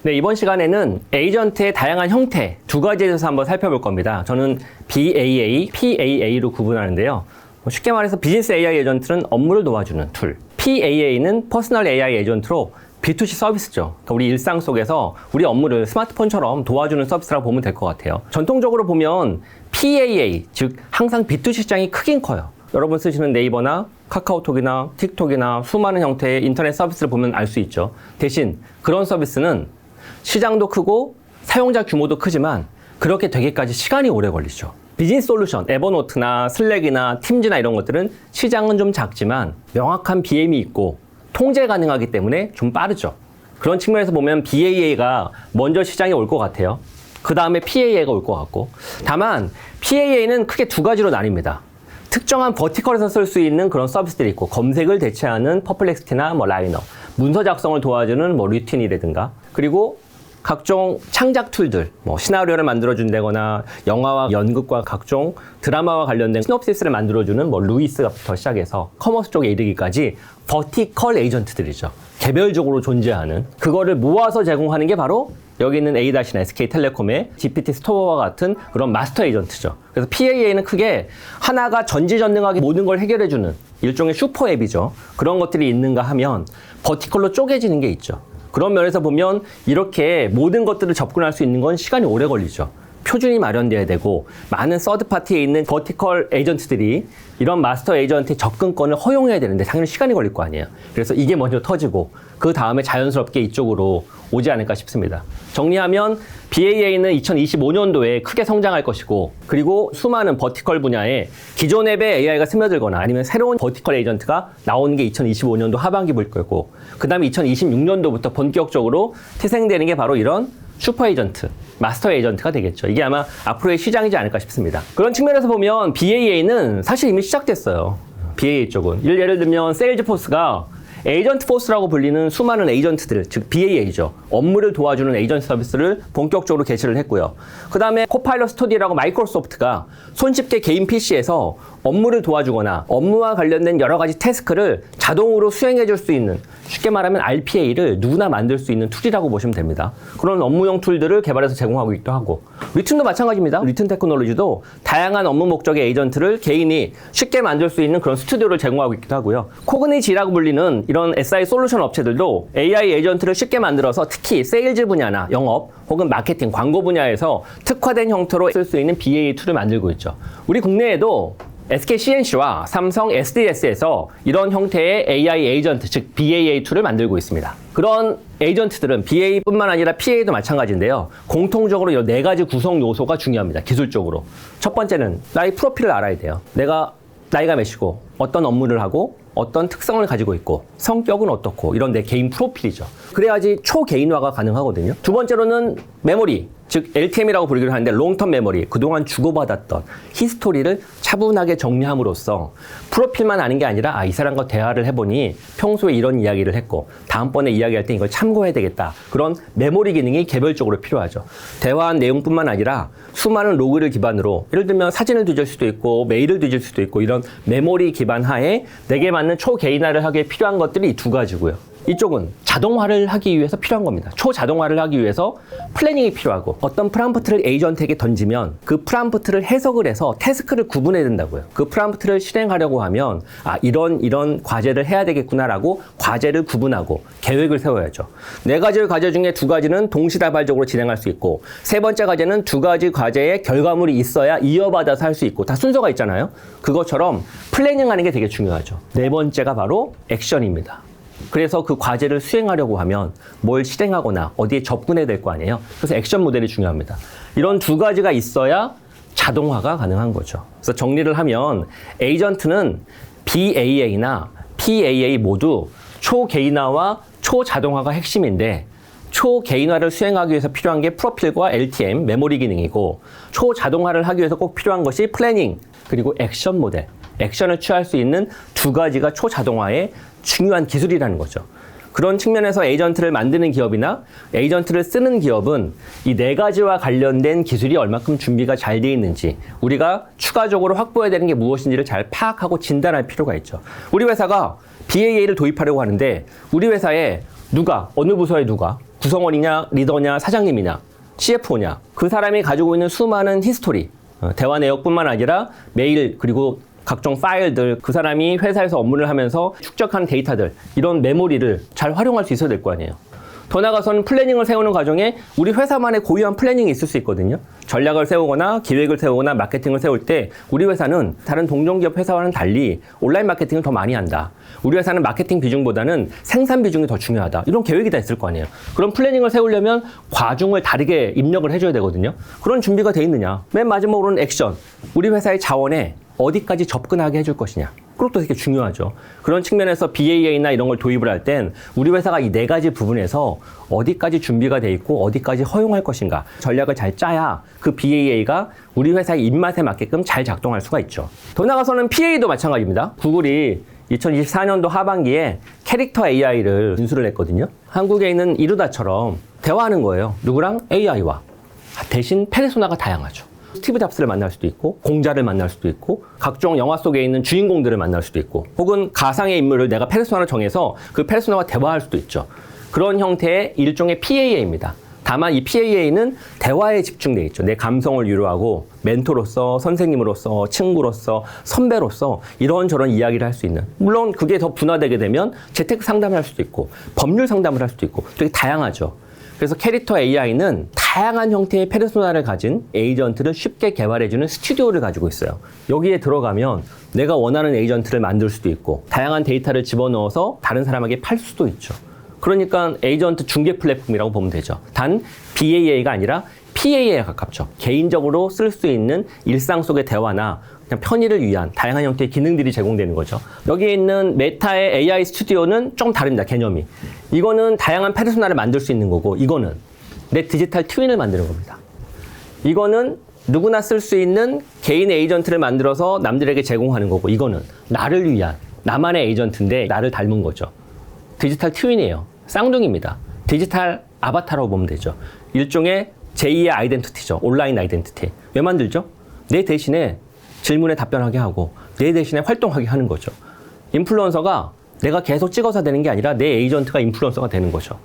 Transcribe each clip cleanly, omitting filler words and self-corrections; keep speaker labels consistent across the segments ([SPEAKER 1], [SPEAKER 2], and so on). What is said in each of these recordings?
[SPEAKER 1] 네, 이번 시간에는 에이전트의 다양한 형태 두 가지에 대해서 한번 살펴볼 겁니다. 저는 BAA, PAA로 구분하는데요. 쉽게 말해서 비즈니스 AI 에이전트는 업무를 도와주는 툴, PAA는 퍼스널 AI 에이전트로 B2C 서비스죠. 그러니까 우리 일상 속에서 우리 업무를 스마트폰처럼 도와주는 서비스라고 보면 될 것 같아요. 전통적으로 보면 PAA, 즉 항상 B2C 시장이 크긴 커요. 여러분 쓰시는 네이버나 카카오톡이나 틱톡이나 수많은 형태의 인터넷 서비스를 보면 알 수 있죠. 대신 그런 서비스는 시장도 크고 사용자 규모도 크지만 그렇게 되기까지 시간이 오래 걸리죠. 비즈니스 솔루션, 에버노트나 슬랙이나 팀즈나 이런 것들은 시장은 좀 작지만 명확한 BM이 있고 통제 가능하기 때문에 좀 빠르죠. 그런 측면에서 보면 BAA가 먼저 시장에 올 것 같아요. 그 다음에 PAA가 올 것 같고. 다만 PAA는 크게 두 가지로 나뉩니다. 특정한 버티컬에서 쓸 수 있는 그런 서비스들이 있고, 검색을 대체하는 퍼플렉시티나 라이너, 문서 작성을 도와주는 루틴이라든가, 그리고 각종 창작 툴들, 시나리오를 만들어준다거나 영화와 연극과 각종 드라마와 관련된 시놉시스를 만들어주는 루이스부터 시작해서 커머스 쪽에 이르기까지 버티컬 에이전트들이죠. 개별적으로 존재하는 그거를 모아서 제공하는 게 바로 여기 있는 A-나 SK텔레콤의 GPT 스토어와 같은 그런 마스터 에이전트죠. 그래서 PAA는 크게 하나가 전지전능하게 모든 걸 해결해주는 일종의 슈퍼 앱이죠. 그런 것들이 있는가 하면 버티컬로 쪼개지는 게 있죠. 그런 면에서 보면 이렇게 모든 것들을 접근할 수 있는 건 시간이 오래 걸리죠. 표준이 마련돼야 되고 많은 서드파티에 있는 버티컬 에이전트들이 이런 마스터 에이전트의 접근권을 허용해야 되는데 당연히 시간이 걸릴 거 아니에요. 그래서 이게 먼저 터지고 그 다음에 자연스럽게 이쪽으로 오지 않을까 싶습니다. 정리하면 BAA는 2025년도에 크게 성장할 것이고, 그리고 수많은 버티컬 분야에 기존 앱에 AI가 스며들거나 아니면 새로운 버티컬 에이전트가 나오는 게 2025년도 하반기일 거고, 그 다음에 2026년도부터 본격적으로 태생되는 게 바로 이런 슈퍼 에이전트, 마스터 에이전트가 되겠죠. 이게 아마 앞으로의 시장이지 않을까 싶습니다. 그런 측면에서 보면 BAA는 사실 이미 시작됐어요. BAA 쪽은. 예를 들면 세일즈포스가 에이전트 포스라고 불리는 수많은 에이전트들, 즉 BAA죠. 업무를 도와주는 에이전트 서비스를 본격적으로 개시를 했고요. 그 다음에 코파일럿 스튜디오라고 마이크로소프트가 손쉽게 개인 PC에서 업무를 도와주거나 업무와 관련된 여러 가지 태스크를 자동으로 수행해 줄 수 있는, 쉽게 말하면 RPA를 누구나 만들 수 있는 툴이라고 보시면 됩니다. 그런 업무용 툴들을 개발해서 제공하고 있기도 하고, 리튼도 마찬가지입니다. 리튼 테크놀로지도 다양한 업무 목적의 에이전트를 개인이 쉽게 만들 수 있는 그런 스튜디오를 제공하고 있기도 하고요. 코그니지라고 불리는 이런 SI 솔루션 업체들도 AI 에이전트를 쉽게 만들어서 특히 세일즈 분야나 영업 혹은 마케팅, 광고 분야에서 특화된 형태로 쓸 수 있는 BAA 툴을 만들고 있죠. 우리 국내에도 SK CNC와 삼성 SDS에서 이런 형태의 AI 에이전트, 즉 BAA 툴을 만들고 있습니다. 그런 에이전트들은 BA뿐만 아니라 PA도 마찬가지인데요. 공통적으로 이 네 가지 구성 요소가 중요합니다. 기술적으로. 첫 번째는 나의 프로필을 알아야 돼요. 내가 나이가 몇이고 어떤 업무를 하고 어떤 특성을 가지고 있고 성격은 어떻고, 이런 내 개인 프로필이죠. 그래야지 초개인화가 가능하거든요. 두 번째로는 메모리, 즉 LTM이라고 부르기로 하는데 롱텀 메모리, 그동안 주고받았던 히스토리를 차분하게 정리함으로써 프로필만 아는 게 아니라 이 사람과 대화를 해보니 평소에 이런 이야기를 했고 다음번에 이야기할 때 이걸 참고해야 되겠다, 그런 메모리 기능이 개별적으로 필요하죠. 대화한 내용뿐만 아니라 수많은 로그를 기반으로 예를 들면 사진을 뒤질 수도 있고 메일을 뒤질 수도 있고, 이런 메모리 기반 하에 내게 맞는 초개인화를 하기에 필요한 것들이 이 두 가지고요. 이쪽은 자동화를 하기 위해서 필요한 겁니다. 초자동화를 하기 위해서 플래닝이 필요하고, 어떤 프롬프트를 에이전트에게 던지면 그 프롬프트를 해석을 해서 태스크를 구분해야 된다고요. 그 프롬프트를 실행하려고 하면 이런 과제를 해야 되겠구나라고 과제를 구분하고 계획을 세워야죠. 네 가지의 과제 중에 두 가지는 동시다발적으로 진행할 수 있고, 세 번째 과제는 두 가지 과제의 결과물이 있어야 이어받아서 할 수 있고, 다 순서가 있잖아요. 그것처럼 플래닝하는 게 되게 중요하죠. 네 번째가 바로 액션입니다. 그래서 그 과제를 수행하려고 하면 뭘 실행하거나 어디에 접근해야 될 거 아니에요. 그래서 액션 모델이 중요합니다. 이런 두 가지가 있어야 자동화가 가능한 거죠. 그래서 정리를 하면 에이전트는 BAA나 PAA 모두 초개인화와 초자동화가 핵심인데, 초개인화를 수행하기 위해서 필요한 게 프로필과 LTM, 메모리 기능이고, 초자동화를 하기 위해서 꼭 필요한 것이 플래닝, 그리고 액션 모델, 액션을 취할 수 있는 두 가지가 초자동화의 중요한 기술이라는 거죠. 그런 측면에서 에이전트를 만드는 기업이나 에이전트를 쓰는 기업은 이 네 가지와 관련된 기술이 얼마큼 준비가 잘 돼 있는지, 우리가 추가적으로 확보해야 되는 게 무엇인지를 잘 파악하고 진단할 필요가 있죠. 우리 회사가 BAA를 도입하려고 하는데 우리 회사에 누가, 어느 부서에 누가, 구성원이냐, 리더냐, 사장님이냐, CFO냐, 그 사람이 가지고 있는 수많은 히스토리, 대화 내역뿐만 아니라 메일, 그리고 각종 파일들, 그 사람이 회사에서 업무를 하면서 축적한 데이터들, 이런 메모리를 잘 활용할 수 있어야 될 거 아니에요. 더 나아가서는 플래닝을 세우는 과정에 우리 회사만의 고유한 플래닝이 있을 수 있거든요. 전략을 세우거나 기획을 세우거나 마케팅을 세울 때 우리 회사는 다른 동종기업 회사와는 달리 온라인 마케팅을 더 많이 한다. 우리 회사는 마케팅 비중보다는 생산 비중이 더 중요하다. 이런 계획이 다 있을 거 아니에요. 그런 플래닝을 세우려면 과중을 다르게 입력을 해줘야 되거든요. 그런 준비가 돼 있느냐. 맨 마지막으로는 액션. 우리 회사의 자원에 어디까지 접근하게 해줄 것이냐. 그것도 되게 중요하죠. 그런 측면에서 BAA나 이런 걸 도입을 할 땐 우리 회사가 이 네 가지 부분에서 어디까지 준비가 돼 있고 어디까지 허용할 것인가 전략을 잘 짜야 그 BAA가 우리 회사의 입맛에 맞게끔 잘 작동할 수가 있죠. 더 나아가서는 PA도 마찬가지입니다. 구글이 2024년도 하반기에 캐릭터 AI를 인수를 했거든요. 한국에 있는 이루다처럼 대화하는 거예요. 누구랑? AI와. 대신 페르소나가 다양하죠. 스티브 잡스를 만날 수도 있고, 공자를 만날 수도 있고, 각종 영화 속에 있는 주인공들을 만날 수도 있고, 혹은 가상의 인물을 내가 페르소나를 정해서 그 페르소나와 대화할 수도 있죠. 그런 형태의 일종의 PAA입니다. 다만 이 PAA는 대화에 집중돼 있죠. 내 감성을 유로하고 멘토로서, 선생님으로서, 친구로서, 선배로서 이런저런 이야기를 할 수 있는. 물론 그게 더 분화되게 되면 재테크 상담을 할 수도 있고, 법률 상담을 할 수도 있고, 되게 다양하죠. 그래서 캐릭터 AI는 다양한 형태의 페르소나를 가진 에이전트를 쉽게 개발해주는 스튜디오를 가지고 있어요. 여기에 들어가면 내가 원하는 에이전트를 만들 수도 있고, 다양한 데이터를 집어넣어서 다른 사람에게 팔 수도 있죠. 그러니까 에이전트 중개 플랫폼이라고 보면 되죠. 단 BAA가 아니라 PAA에 가깝죠. 개인적으로 쓸 수 있는 일상 속의 대화나 그냥 편의를 위한 다양한 형태의 기능들이 제공되는 거죠. 여기에 있는 메타의 AI 스튜디오는 좀 다릅니다. 개념이. 이거는 다양한 페르소나를 만들 수 있는 거고, 이거는 내 디지털 트윈을 만드는 겁니다. 이거는 누구나 쓸 수 있는 개인 에이전트를 만들어서 남들에게 제공하는 거고, 이거는 나를 위한 나만의 에이전트인데 나를 닮은 거죠. 디지털 트윈이에요. 쌍둥이입니다. 디지털 아바타라고 보면 되죠. 일종의 제2의 아이덴티티죠. 온라인 아이덴티티. 왜 만들죠? 내 대신에 질문에 답변하게 하고 내 대신에 활동하게 하는 거죠. 인플루언서가 내가 계속 찍어서 되는 게 아니라 내 에이전트가 인플루언서가 되는 거죠.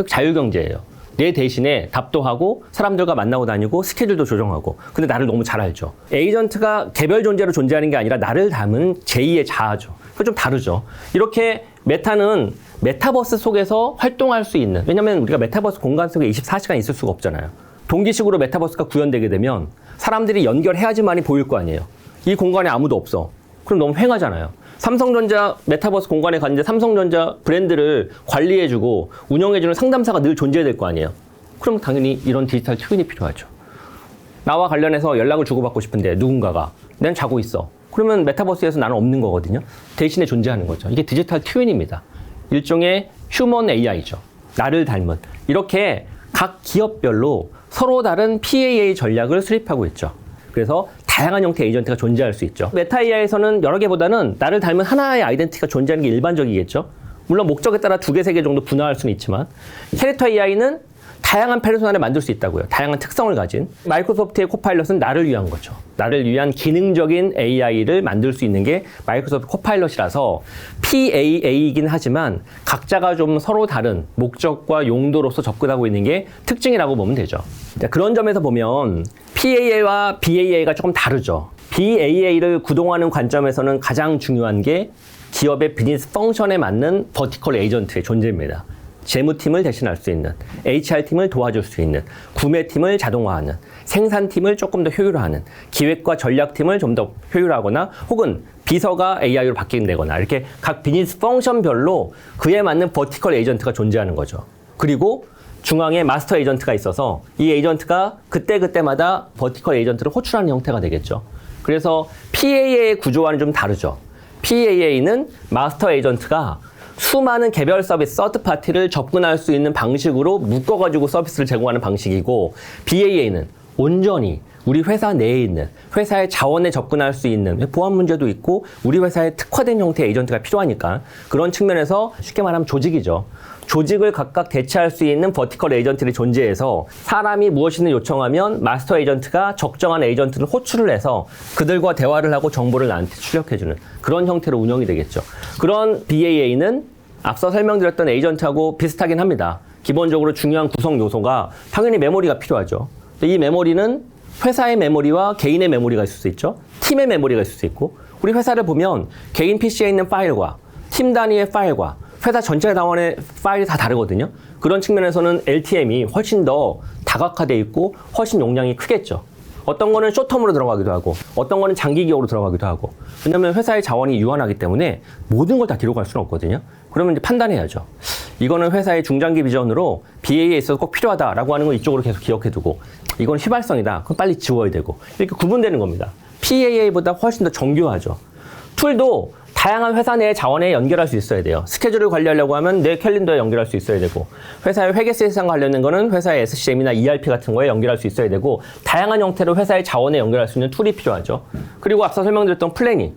[SPEAKER 1] 자유경제예요. 내 대신에 답도 하고 사람들과 만나고 다니고 스케줄도 조정하고. 근데 나를 너무 잘 알죠. 에이전트가 개별 존재로 존재하는 게 아니라 나를 담은 제2의 자아죠. 그거 좀 다르죠. 이렇게 메타는 메타버스 속에서 활동할 수 있는, 왜냐면 우리가 메타버스 공간 속에 24시간 있을 수가 없잖아요. 동기식으로 메타버스가 구현되게 되면 사람들이 연결해야지만이 보일 거 아니에요. 이 공간에 아무도 없어. 그럼 너무 횡하잖아요. 삼성전자 메타버스 공간에 갔는데 삼성전자 브랜드를 관리해주고 운영해주는 상담사가 늘 존재해야 될 거 아니에요. 그럼 당연히 이런 디지털 트윈이 필요하죠. 나와 관련해서 연락을 주고받고 싶은데 누군가가 난 자고 있어. 그러면 메타버스에서 나는 없는 거거든요. 대신에 존재하는 거죠. 이게 디지털 트윈입니다. 일종의 휴먼 AI죠. 나를 닮은. 이렇게 각 기업별로 서로 다른 PAA 전략을 수립하고 있죠. 그래서 다양한 형태의 에이전트가 존재할 수 있죠. 메타 AI에서는 여러 개보다는 나를 닮은 하나의 아이덴티티가 존재하는 게 일반적이겠죠. 물론 목적에 따라 2개, 3개 정도 분화할 수는 있지만, 캐릭터 AI는 다양한 페르소나를 만들 수 있다고요. 다양한 특성을 가진. 마이크로소프트의 코파일럿은 나를 위한 거죠. 나를 위한 기능적인 AI를 만들 수 있는 게 마이크로소프트 코파일럿이라서 PAA이긴 하지만 각자가 좀 서로 다른 목적과 용도로서 접근하고 있는 게 특징이라고 보면 되죠. 그런 점에서 보면 PAA와 BAA가 조금 다르죠. BAA를 구동하는 관점에서는 가장 중요한 게 기업의 비즈니스 펑션에 맞는 버티컬 에이전트의 존재입니다. 재무팀을 대신할 수 있는, HR팀을 도와줄 수 있는, 구매팀을 자동화하는, 생산팀을 조금 더 효율화하는, 기획과 전략팀을 좀 더 효율화하거나 혹은 비서가 AI로 바뀐다거나 이렇게 각 비즈니스 펑션별로 그에 맞는 버티컬 에이전트가 존재하는 거죠. 그리고 중앙에 마스터 에이전트가 있어서 이 에이전트가 그때그때마다 버티컬 에이전트를 호출하는 형태가 되겠죠. 그래서 PAA의 구조와는 좀 다르죠. PAA는 마스터 에이전트가 수많은 개별 서비스, 서드파티를 접근할 수 있는 방식으로 묶어가지고 서비스를 제공하는 방식이고, BAA는 온전히 우리 회사 내에 있는 회사의 자원에 접근할 수 있는 보안 문제도 있고 우리 회사에 특화된 형태의 에이전트가 필요하니까 그런 측면에서 쉽게 말하면 조직이죠. 조직을 각각 대체할 수 있는 버티컬 에이전트들이 존재해서 사람이 무엇이든 요청하면 마스터 에이전트가 적정한 에이전트를 호출을 해서 그들과 대화를 하고 정보를 나한테 출력해주는 그런 형태로 운영이 되겠죠. 그런 BAA는 앞서 설명드렸던 에이전트하고 비슷하긴 합니다. 기본적으로 중요한 구성 요소가 당연히 메모리가 필요하죠. 이 메모리는 회사의 메모리와 개인의 메모리가 있을 수 있죠. 팀의 메모리가 있을 수 있고 우리 회사를 보면 개인 PC에 있는 파일과 팀 단위의 파일과 회사 전체 자원의 파일이 다 다르거든요. 그런 측면에서는 LTM이 훨씬 더 다각화되어 있고 훨씬 용량이 크겠죠. 어떤 거는 숏텀으로 들어가기도 하고 어떤 거는 장기 기억으로 들어가기도 하고 왜냐하면 회사의 자원이 유한하기 때문에 모든 걸 다 기록할 수는 없거든요. 그러면 이제 판단해야죠. 이거는 회사의 중장기 비전으로 BA에 있어서 꼭 필요하다라고 하는 건 이쪽으로 계속 기억해두고 이건 휘발성이다. 그럼 빨리 지워야 되고 이렇게 구분되는 겁니다. PAA보다 훨씬 더 정교하죠. 툴도 다양한 회사 내의 자원에 연결할 수 있어야 돼요. 스케줄을 관리하려고 하면 내 캘린더에 연결할 수 있어야 되고 회사의 회계 시스템과 관련된 거는 회사의 SCM이나 ERP 같은 거에 연결할 수 있어야 되고 다양한 형태로 회사의 자원에 연결할 수 있는 툴이 필요하죠. 그리고 앞서 설명드렸던 플래닝.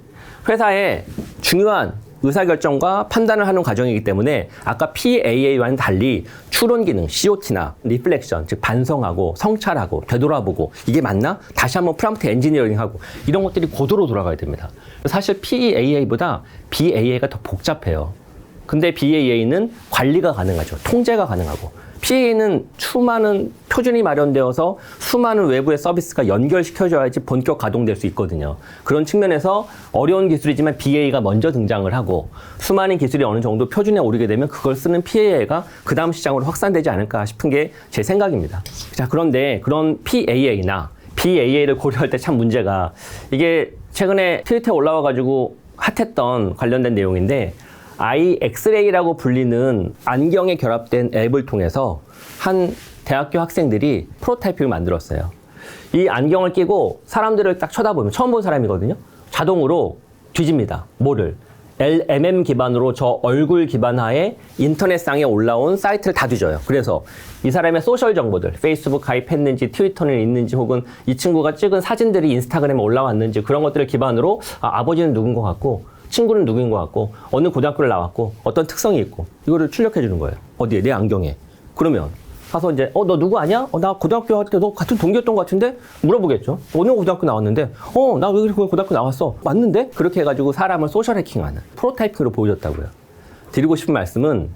[SPEAKER 1] 회사의 중요한 의사결정과 판단을 하는 과정이기 때문에 아까 PAA와는 달리 추론 기능, COT나 리플렉션, 즉 반성하고 성찰하고 되돌아보고 이게 맞나? 다시 한번 프롬프트 엔지니어링하고 이런 것들이 고도로 돌아가야 됩니다. 사실 PAA보다 BAA가 더 복잡해요. 근데 BAA는 관리가 가능하죠. 통제가 가능하고 PAA는 수많은 표준이 마련되어서 수많은 외부의 서비스가 연결시켜줘야지 본격 가동될 수 있거든요. 그런 측면에서 어려운 기술이지만 BA가 먼저 등장을 하고 수많은 기술이 어느 정도 표준에 오르게 되면 그걸 쓰는 PAA가 그 다음 시장으로 확산되지 않을까 싶은 게 제 생각입니다. 자, 그런데 그런 PAA나 BAA를 고려할 때 참 문제가 이게 최근에 트위터에 올라와가지고 핫했던 관련된 내용인데 엑스레이라고 불리는 안경에 결합된 앱을 통해서 한 대학교 학생들이 프로타이핑을 만들었어요. 이 안경을 끼고 사람들을 딱 쳐다보면 처음 본 사람이거든요. 자동으로 뒤집니다. 뭐를? LMM 기반으로 저 얼굴 기반하에 인터넷상에 올라온 사이트를 다 뒤져요. 그래서 이 사람의 소셜 정보들, 페이스북 가입했는지, 트위터는 있는지, 혹은 이 친구가 찍은 사진들이 인스타그램에 올라왔는지 그런 것들을 기반으로 아버지는 누군 것 같고 친구는 누구인 것 같고 어느 고등학교를 나왔고 어떤 특성이 있고 이거를 출력해 주는 거예요. 어디에? 내 안경에. 그러면 가서 이제 너 누구 아냐? 나 고등학교 할 때 너 같은 동기였던 것 같은데? 물어보겠죠. 어느 고등학교 나왔는데 나 왜 그렇게 고등학교 나왔어? 맞는데? 그렇게 해가지고 사람을 소셜 해킹하는 프로타이핑으로 보여줬다고요. 드리고 싶은 말씀은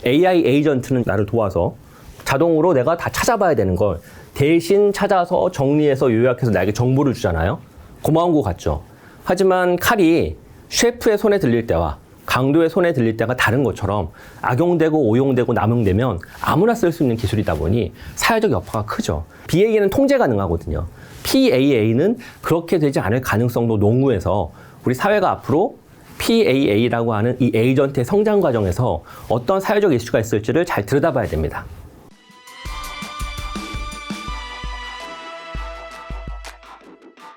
[SPEAKER 1] AI 에이전트는 나를 도와서 자동으로 내가 다 찾아봐야 되는 걸 대신 찾아서 정리해서 요약해서 나에게 정보를 주잖아요. 고마운 것 같죠. 하지만 칼이 셰프의 손에 들릴 때와 강도의 손에 들릴 때가 다른 것처럼 악용되고 오용되고 남용되면 아무나 쓸 수 있는 기술이다 보니 사회적 여파가 크죠. BAA는 통제 가능하거든요. PAA는 그렇게 되지 않을 가능성도 농후해서 우리 사회가 앞으로 PAA라고 하는 이 에이전트의 성장 과정에서 어떤 사회적 이슈가 있을지를 잘 들여다봐야 됩니다.